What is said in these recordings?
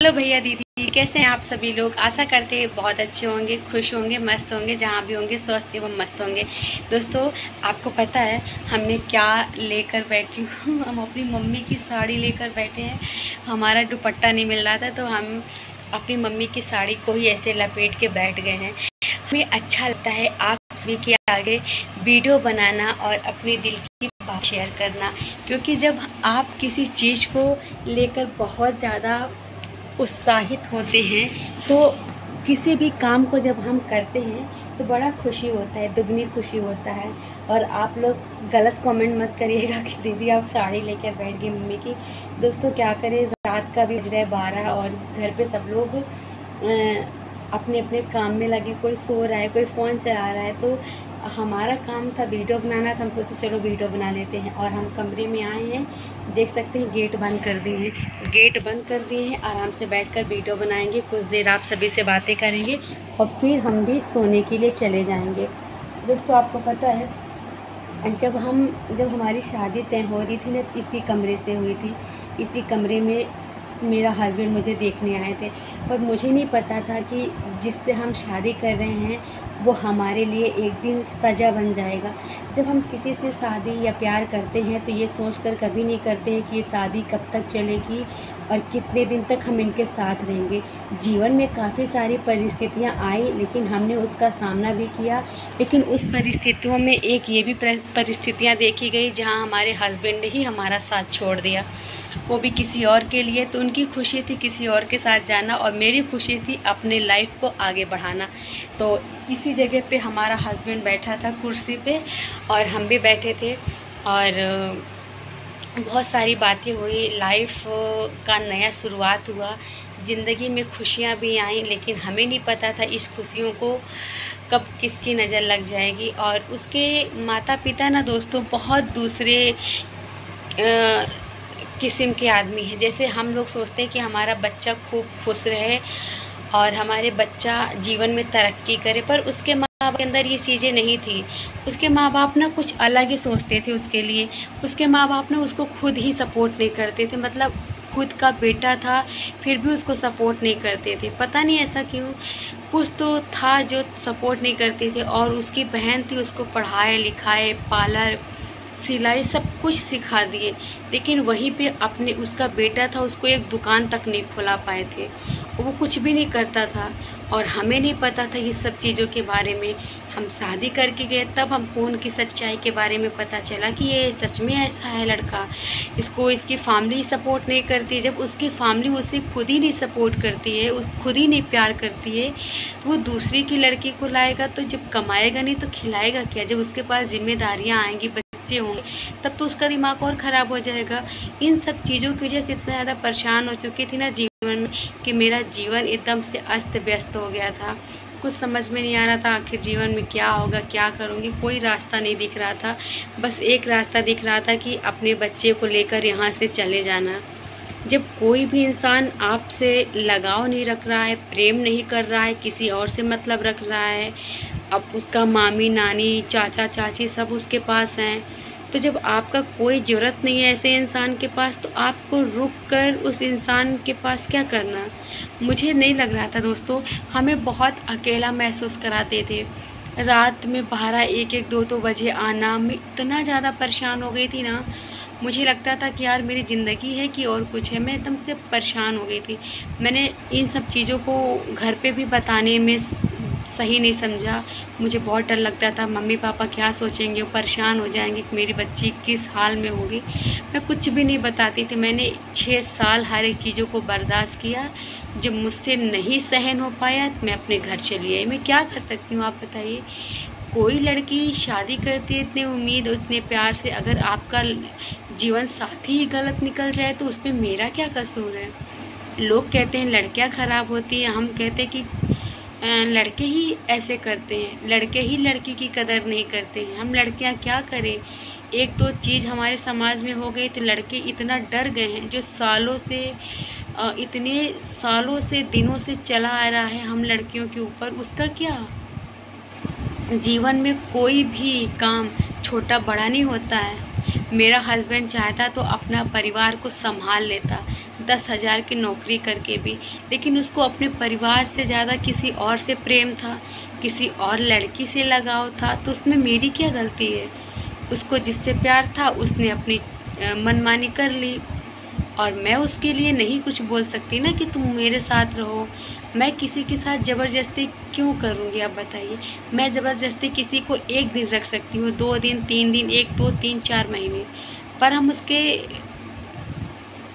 Hello भैया दीदी, कैसे हैं आप सभी लोग। आशा करते हैं बहुत अच्छे होंगे, खुश होंगे, मस्त होंगे, जहाँ भी होंगे स्वस्थ एवं मस्त होंगे। दोस्तों, आपको पता है हमने क्या लेकर बैठी हूँ। हम अपनी मम्मी की साड़ी लेकर बैठे हैं। हमारा दुपट्टा नहीं मिल रहा था तो हम अपनी मम्मी की साड़ी को ही ऐसे लपेट के बैठ गए हैं। हमें अच्छा लगता है आप सभी के आगे वीडियो बनाना और अपने दिल की बात शेयर करना, क्योंकि जब आप किसी चीज़ को लेकर बहुत ज़्यादा उत्साहित होते हैं तो किसी भी काम को जब हम करते हैं तो बड़ा खुशी होता है, दुगनी खुशी होता है। और आप लोग गलत कमेंट मत करिएगा कि दीदी आप साड़ी लेकर बैठ गई मम्मी की। दोस्तों, क्या करें, रात का भी बज रहा है 12 और घर पे सब लोग अपने अपने काम में लगे, कोई सो रहा है, कोई फ़ोन चला रहा है। तो हमारा काम था वीडियो बनाना, तो हम सोचे चलो वीडियो बना लेते हैं। और हम कमरे में आए हैं, देख सकते हैं गेट बंद कर दिए हैं, गेट बंद कर दिए हैं। आराम से बैठकर वीडियो बनाएंगे, कुछ देर आप सभी से बातें करेंगे और फिर हम भी सोने के लिए चले जाएंगे। दोस्तों, आपको पता है जब हमारी शादी तय हो रही थी ना, इसी कमरे से हुई थी। इसी कमरे में मेरा हस्बैंड मुझे देखने आए थे, पर मुझे नहीं पता था कि जिससे हम शादी कर रहे हैं वो हमारे लिए एक दिन सज़ा बन जाएगा। जब हम किसी से शादी या प्यार करते हैं तो ये सोचकर कभी नहीं करते हैं कि ये शादी कब तक चलेगी और कितने दिन तक हम इनके साथ रहेंगे। जीवन में काफ़ी सारी परिस्थितियां आई, लेकिन हमने उसका सामना भी किया। लेकिन उस परिस्थितियों में एक ये भी परिस्थितियां देखी गई जहां हमारे हस्बैंड ने ही हमारा साथ छोड़ दिया, वो भी किसी और के लिए। तो उनकी खुशी थी किसी और के साथ जाना और मेरी खुशी थी अपने लाइफ को आगे बढ़ाना। तो इसी जगह पे हमारा हस्बैंड बैठा था कुर्सी पे और हम भी बैठे थे और बहुत सारी बातें हुई, लाइफ का नया शुरुआत हुआ, ज़िंदगी में खुशियाँ भी आईं। लेकिन हमें नहीं पता था इस खुशियों को कब किसकी नज़र लग जाएगी। और उसके माता पिता ना दोस्तों बहुत दूसरे किस्म के आदमी हैं। जैसे हम लोग सोचते हैं कि हमारा बच्चा खूब खुश रहे और हमारे बच्चा जीवन में तरक्की करे, पर उसके माँ बाप के अंदर ये चीज़ें नहीं थी। उसके माँ बाप ना कुछ अलग ही सोचते थे उसके लिए। उसके माँ बाप ना उसको खुद ही सपोर्ट नहीं करते थे, मतलब खुद का बेटा था फिर भी उसको सपोर्ट नहीं करते थे। पता नहीं ऐसा क्यों, कुछ तो था जो सपोर्ट नहीं करते थे। और उसकी बहन थी, उसको पढ़ाए लिखाए, पार्लर, सिलाई सब कुछ सिखा दिए, लेकिन वहीं पे अपने उसका बेटा था, उसको एक दुकान तक नहीं खुला पाए थे। वो कुछ भी नहीं करता था और हमें नहीं पता था ये सब चीज़ों के बारे में। हम शादी करके गए तब हमको उनकी सच्चाई के बारे में पता चला कि ये सच में ऐसा है लड़का, इसको इसकी फैमिली सपोर्ट नहीं करती। जब उसकी फैमिली उसे खुद ही नहीं सपोर्ट करती है, खुद ही नहीं प्यार करती है, तो वो दूसरी की लड़की को लाएगा तो जब कमाएगा नहीं तो खिलाएगा क्या। जब उसके पास जिम्मेदारियाँ आएंगी, बच्चे होंगे, तब तो उसका दिमाग और ख़राब हो जाएगा। इन सब चीज़ों की वजह से इतना ज़्यादा परेशान हो चुकी थी ना जीवन में कि मेरा जीवन एकदम से अस्त व्यस्त हो गया था। कुछ समझ में नहीं आ रहा था आखिर जीवन में क्या होगा, क्या करूँगी, कोई रास्ता नहीं दिख रहा था। बस एक रास्ता दिख रहा था कि अपने बच्चे को लेकर यहाँ से चले जाना। जब कोई भी इंसान आपसे लगाव नहीं रख रहा है, प्रेम नहीं कर रहा है, किसी और से मतलब रख रहा है, अब उसका मामी नानी चाचा चाची सब उसके पास हैं, तो जब आपका कोई ज़रूरत नहीं है ऐसे इंसान के पास, तो आपको रुक कर उस इंसान के पास क्या करना। मुझे नहीं लग रहा था दोस्तों, हमें बहुत अकेला महसूस कराते थे। रात में 12, 1, 1, 2 बजे आना, मैं इतना ज़्यादा परेशान हो गई थी ना, मुझे लगता था कि यार मेरी ज़िंदगी है कि और कुछ है। मैं एकदम से परेशान हो गई थी। मैंने इन सब चीज़ों को घर पे भी बताने में सही नहीं समझा। मुझे बहुत डर लगता था, मम्मी पापा क्या सोचेंगे, परेशान हो जाएंगे कि मेरी बच्ची किस हाल में होगी। मैं कुछ भी नहीं बताती थी। मैंने 6 साल हर एक चीज़ों को बर्दाश्त किया। जब मुझसे नहीं सहन हो पाया तो मैं अपने घर चली आई। मैं क्या कर सकती हूँ आप बताइए। कोई लड़की शादी करती है इतने उम्मीद और इतने प्यार से, अगर आपका जीवन साथी ही गलत निकल जाए तो उसमें मेरा क्या कसूर है। लोग कहते हैं लड़कियां ख़राब होती हैं, हम कहते हैं कि लड़के ही ऐसे करते हैं, लड़के ही लड़की की कदर नहीं करते हैं। हम लड़कियां क्या करें। एक दो चीज़ हमारे समाज में हो गई तो लड़के इतना डर गए हैं, जो सालों से इतने सालों से दिनों से चला आ रहा है हम लड़कियों के ऊपर, उसका क्या। जीवन में कोई भी काम छोटा बड़ा नहीं होता है। मेरा हस्बैंड चाहता तो अपना परिवार को संभाल लेता, 10,000 की नौकरी करके भी, लेकिन उसको अपने परिवार से ज़्यादा किसी और से प्रेम था, किसी और लड़की से लगाव था। तो उसमें मेरी क्या गलती है? उसको जिससे प्यार था उसने अपनी मनमानी कर ली, और मैं उसके लिए नहीं कुछ बोल सकती ना कि तुम मेरे साथ रहो। मैं किसी के साथ ज़बरदस्ती क्यों करूँगी, आप बताइए। मैं ज़बरदस्ती किसी को 1 दिन रख सकती हूँ, 2 दिन, 3 दिन, 1, 2, 3, 4 महीने, पर हम उसके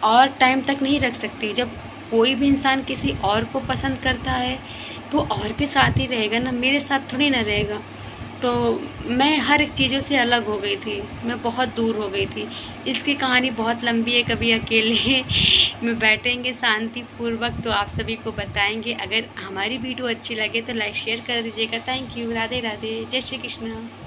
और टाइम तक नहीं रख सकती। जब कोई भी इंसान किसी और को पसंद करता है तो और के साथ ही रहेगा ना, मेरे साथ थोड़ी ना रहेगा। तो मैं हर एक चीज़ों से अलग हो गई थी, मैं बहुत दूर हो गई थी। इसकी कहानी बहुत लंबी है, कभी अकेले में बैठेंगे शांतिपूर्वक तो आप सभी को बताएंगे। अगर हमारी वीडियो अच्छी लगे तो लाइक शेयर कर दीजिएगा। Thank you. राधे राधे, जय श्री कृष्ण।